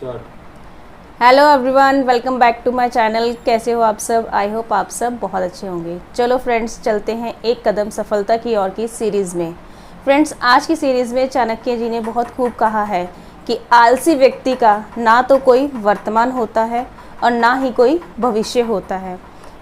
Start. Hello everyone, welcome back to my channel. कैसे हो आप सब? आई होप आप सब बहुत अच्छे होंगे। चलो फ्रेंड्स, चलते हैं एक कदम सफलता की ओर की सीरीज़ में। फ्रेंड्स, आज की सीरीज़ में चाणक्य जी ने बहुत खूब कहा है कि आलसी व्यक्ति का ना तो कोई वर्तमान होता है और ना ही कोई भविष्य होता है।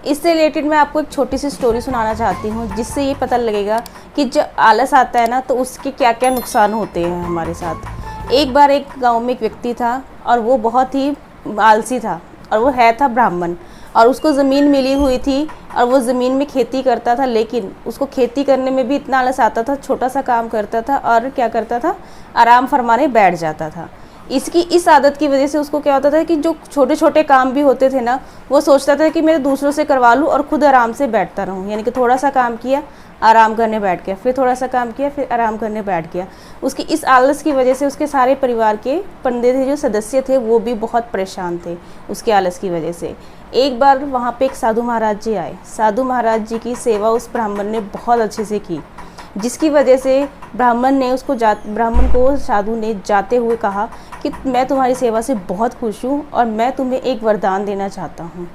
इससे रिलेटेड मैं आपको एक छोटी सी स्टोरी सुनाना चाहती हूँ, जिससे ये पता लगेगा कि जब आलस आता है ना तो उसके क्या क्या नुकसान होते हैं हमारे साथ। एक बार एक गांव में एक व्यक्ति था और वो बहुत ही आलसी था, और वो था ब्राह्मण, और उसको ज़मीन मिली हुई थी और वो ज़मीन में खेती करता था। लेकिन उसको खेती करने में भी इतना आलस आता था, छोटा सा काम करता था और क्या करता था, आराम फरमाने बैठ जाता था। इसकी इस आदत की वजह से उसको क्या होता था कि जो छोटे छोटे काम भी होते थे ना, वो सोचता था कि मैं दूसरों से करवा लूँ और खुद आराम से बैठता रहूँ। यानी कि थोड़ा सा काम किया, आराम करने बैठ गया, फिर थोड़ा सा काम किया, फिर आराम करने बैठ गया। उसकी इस आलस की वजह से उसके सारे परिवार के बंदे थे, जो सदस्य थे, वो भी बहुत परेशान थे उसके आलस की वजह से। एक बार वहाँ पे एक साधु महाराज जी आए। साधु महाराज जी की सेवा उस ब्राह्मण ने बहुत अच्छे से की, जिसकी वजह से ब्राह्मण को साधु ने जाते हुए कहा कि मैं तुम्हारी सेवा से बहुत खुश हूँ और मैं तुम्हें एक वरदान देना चाहता हूँ।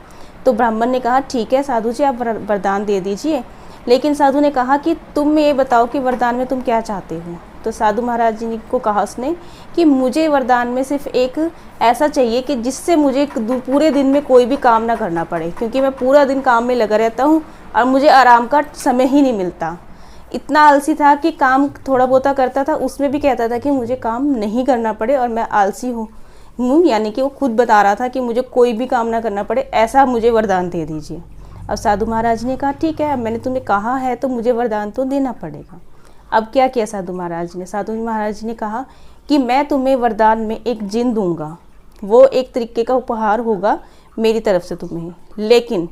तो ब्राह्मण ने कहा, ठीक है साधु जी, आप वरदान दे दीजिए। लेकिन साधु ने कहा कि तुम ये बताओ कि वरदान में तुम क्या चाहते हो। तो साधु महाराज जी को कहा उसने कि मुझे वरदान में सिर्फ एक ऐसा चाहिए कि जिससे मुझे पूरे दिन में कोई भी काम ना करना पड़े, क्योंकि मैं पूरा दिन काम में लगा रहता हूँ और मुझे आराम का समय ही नहीं मिलता। इतना आलसी था कि काम थोड़ा बहुता करता था, उसमें भी कहता था कि मुझे काम नहीं करना पड़े और मैं आलसी हूँ। यानी कि वो खुद बता रहा था कि मुझे कोई भी काम ना करना पड़े, ऐसा मुझे वरदान दे दीजिए। अब साधु महाराज ने कहा, ठीक है, अब मैंने तुम्हें कहा है तो मुझे वरदान तो देना पड़ेगा। अब क्या किया साधु महाराज ने? साधु महाराज ने कहा कि मैं तुम्हें वरदान में एक जिन दूंगा, वो एक तरीके का उपहार होगा मेरी तरफ से तुम्हें। लेकिन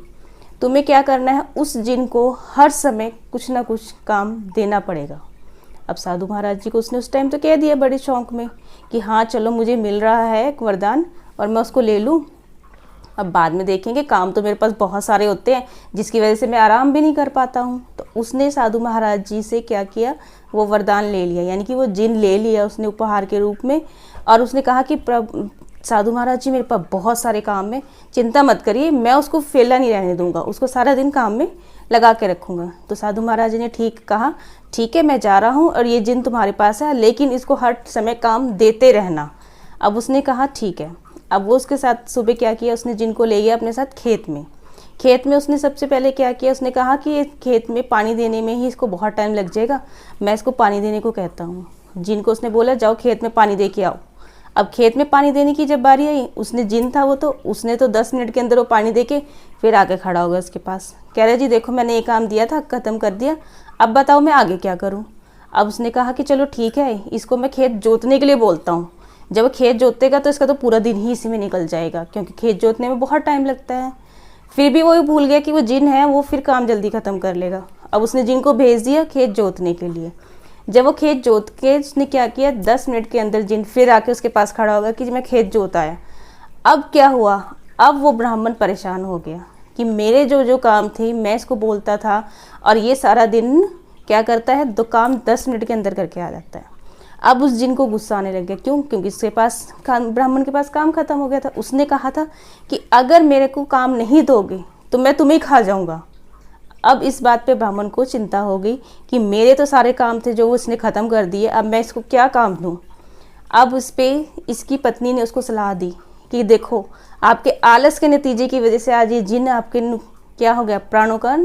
तुम्हें क्या करना है, उस जिन को हर समय कुछ ना कुछ काम देना पड़ेगा। अब साधु महाराज जी को उसने उस टाइम तो कह दिया बड़े शौक में कि हाँ चलो, मुझे मिल रहा है एक वरदान और मैं उसको ले लूँ। अब बाद में देखेंगे, काम तो मेरे पास बहुत सारे होते हैं जिसकी वजह से मैं आराम भी नहीं कर पाता हूँ। तो उसने साधु महाराज जी से क्या किया, वो वरदान ले लिया, यानी कि वो जिन ले लिया उसने उपहार के रूप में। और उसने कहा कि साधु महाराज जी, मेरे पास बहुत सारे काम है, चिंता मत करिए, मैं उसको फेला नहीं रहने दूंगा, उसको सारा दिन काम में लगा के रखूँगा। तो साधु महाराज जी ने ठीक कहा, ठीक है, मैं जा रहा हूँ और ये जिन तुम्हारे पास है, लेकिन इसको हर समय काम देते रहना। अब उसने कहा ठीक है। अब वो उसके साथ सुबह क्या किया, उसने जिनको ले गया अपने साथ खेत में। खेत में उसने सबसे पहले क्या किया, उसने कहा कि खेत में पानी देने में ही इसको बहुत टाइम लग जाएगा, मैं इसको पानी देने को कहता हूँ। जिनको उसने बोला, जाओ खेत में पानी दे के आओ। अब खेत में पानी देने की जब बारी आई, उसने जिन था वो तो उसने तो 10 मिनट के अंदर वो पानी दे के फिर आके खड़ा हो गया उसके पास। कह रहे, जी देखो, मैंने ये काम दिया था, ख़त्म कर दिया, अब बताओ मैं आगे क्या करूँ। अब उसने कहा कि चलो ठीक है, इसको मैं खेत जोतने के लिए बोलता हूँ। जब वो खेत जोतेगा तो इसका तो पूरा दिन ही इसी में निकल जाएगा, क्योंकि खेत जोतने में बहुत टाइम लगता है। फिर भी वो भूल गया कि वो जिन है वो फिर काम जल्दी ख़त्म कर लेगा। अब उसने जिन को भेज दिया खेत जोतने के लिए। जब वो खेत जोत के उसने क्या किया, 10 मिनट के अंदर जिन फिर आके उसके पास खड़ा होगा कि मैं खेत जोत आया। अब क्या हुआ, अब वो ब्राह्मण परेशान हो गया कि मेरे जो जो काम थे मैं इसको बोलता था और ये सारा दिन क्या करता है, दो काम 10 मिनट के अंदर करके आ जाता है। अब उस जिन को गुस्सा आने लग गया। क्यों? क्योंकि उसके पास ब्राह्मण के पास काम खत्म हो गया था। उसने कहा था कि अगर मेरे को काम नहीं दोगे तो मैं तुम्हें खा जाऊंगा। अब इस बात पे ब्राह्मण को चिंता हो गई कि मेरे तो सारे काम थे जो वो इसने ख़त्म कर दिए, अब मैं इसको क्या काम दूँ। अब उस पर इसकी पत्नी ने उसको सलाह दी कि देखो, आपके आलस के नतीजे की वजह से आज ये जिन आपके क्या हो गया, प्राणों का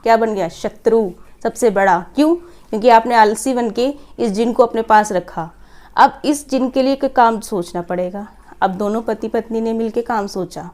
क्या बन गया, शत्रु सबसे बड़ा। क्यों? क्योंकि आपने आलसी बन के इस जिन को अपने पास रखा। अब इस जिन के लिए कोई काम सोचना पड़ेगा। अब दोनों पति पत्नी ने मिलकर काम सोचा।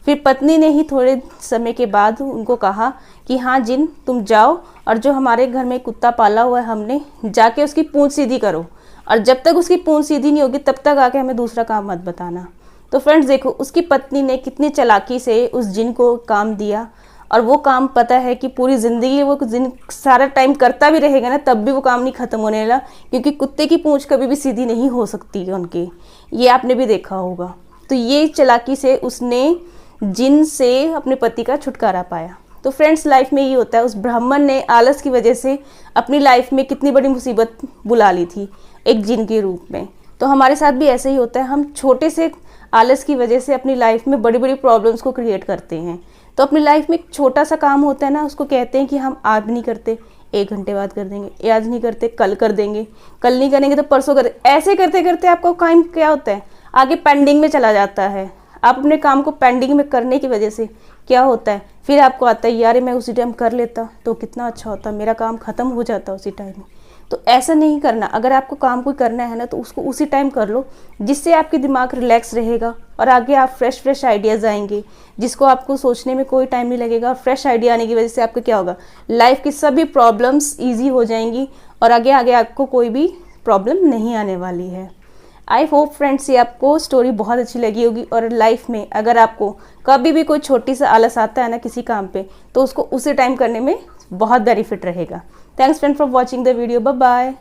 फिर पत्नी ने ही थोड़े समय के बाद उनको कहा कि हाँ जिन, तुम जाओ और जो हमारे घर में कुत्ता पाला हुआ है हमने, जाके उसकी पूंछ सीधी करो, और जब तक उसकी पूंछ सीधी नहीं होगी तब तक आके हमें दूसरा काम मत बताना। तो फ्रेंड्स देखो, उसकी पत्नी ने कितनी चालाकी से उस जिन को काम दिया, और वो काम पता है कि पूरी ज़िंदगी वो जिन सारा टाइम करता भी रहेगा ना, तब भी वो काम नहीं ख़त्म होने वाला, क्योंकि कुत्ते की पूंछ कभी भी सीधी नहीं हो सकती है उनकी, ये आपने भी देखा होगा। तो ये चालाकी से उसने जिन से अपने पति का छुटकारा पाया। तो फ्रेंड्स, लाइफ में ये होता है, उस ब्राह्मण ने आलस की वजह से अपनी लाइफ में कितनी बड़ी मुसीबत बुला ली थी एक जिन के रूप में। तो हमारे साथ भी ऐसे ही होता है, हम छोटे से आलस की वजह से अपनी लाइफ में बड़ी बड़ी प्रॉब्लम्स को क्रिएट करते हैं। तो अपनी लाइफ में एक छोटा सा काम होता है ना, उसको कहते हैं कि हम आज नहीं करते, 1 घंटे बाद कर देंगे, आज नहीं करते कल कर देंगे, कल नहीं करेंगे तो परसों कर, ऐसे करते करते आपका काम क्या होता है, आगे पेंडिंग में चला जाता है। आप अपने काम को पेंडिंग में करने की वजह से क्या होता है, फिर आपको आता है यार मैं उसी टाइम कर लेता तो कितना अच्छा होता, मेरा काम ख़त्म हो जाता उसी टाइम में। तो ऐसा नहीं करना। अगर आपको काम कोई करना है ना तो उसको उसी टाइम कर लो, जिससे आपके दिमाग रिलैक्स रहेगा और आगे आप फ्रेश आइडियाज़ आएंगे, जिसको आपको सोचने में कोई टाइम नहीं लगेगा। और फ्रेश आइडिया आने की वजह से आपको क्या होगा, लाइफ की सभी प्रॉब्लम्स ईजी हो जाएंगी और आगे आगे आपको कोई भी प्रॉब्लम नहीं आने वाली है। आई होप फ्रेंड्स ये आपको स्टोरी बहुत अच्छी लगी होगी। और लाइफ में अगर आपको कभी भी कोई छोटी सा आलस आता है ना किसी काम पे, तो उसको उसी टाइम करने में बहुत बेनिफिट रहेगा। Thanks friend for watching the video. Bye bye.